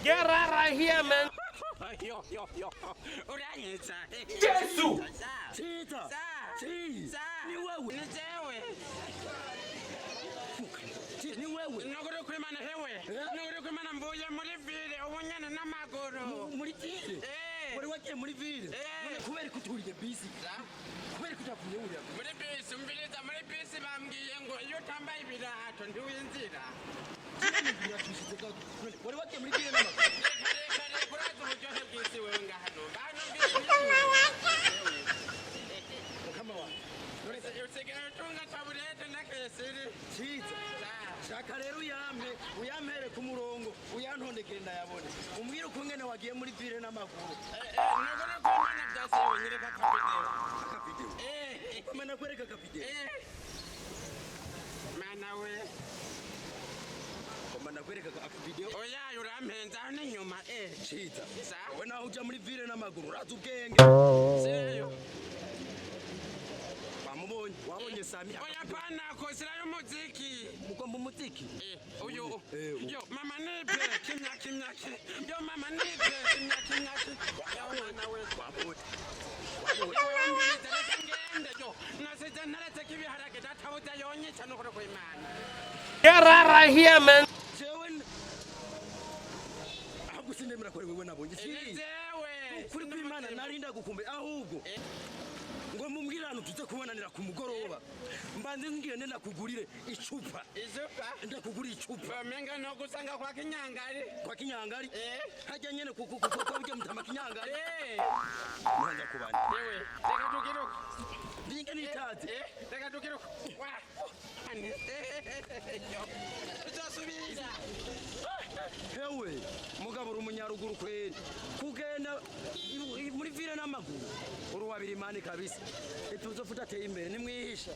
Get right here, man. Yo. Uranyitsa. Yesu. Chita. Ni wewe. Ni jewe. Ni wewe. Nogoro kwimana hewe. Nogoro kwimana mbuye muri vile ubunyana n'amaguru. Muri vile. Wari wagiye muri vile. Kubera kuturiye bisi. Kubera kutavuye uriya. Muri bisi umbiriza muri bisi bambwiye ngo iyo utambaye ibirato ntiwinzira. Wari wagiye muri vile n'amaguru. Reka kuraza uburyohe bw'isi wewe ngahano. Kama wa. Usigaye utunga taburete n'akesiri. Chita. Shaka rero uyampere ku murongo uyantondekere ndayabone umbwire uko ngene wagiye muri vile n'amaguru Nogoro kwimana byase wenyereka kapideo mana kwereka kapideo mana we mana kwereka kapideo oya urampenza n'inyuma Chita Sa? we naho uja muri vile n'amaguru uraza ubwenge Seyo wabonye Sami oya pana kosirayo muziki ukomba umuziki uyu yo mama nipe kimya yo mama nipe kimya mwana we wapote ngende yo nasize naretse kibiharage databuza yonyica nukuri kw'Imana Get right here, man. jewe ahubwo sindemera ko wewe nabonye jewe kuri kw'Imana narinda gukumbe ahubwo ngo mumbwirano tuze kubonanira ku mugoroba mbanze ngende nakugurire icupa ndakugurira icupa bamenga no gusanga kwa kinyangari hajya nyene kuko uje mutama kinyangari nanja kubana yewe reka tukiruka binga nitazi reka tukiruka wa tutasubiza hewe mugabo umunyaruguru kweli kugenda muri vile n'amaguru uruwabiri mani kabisa ituzofuta teye imbere nimwihisha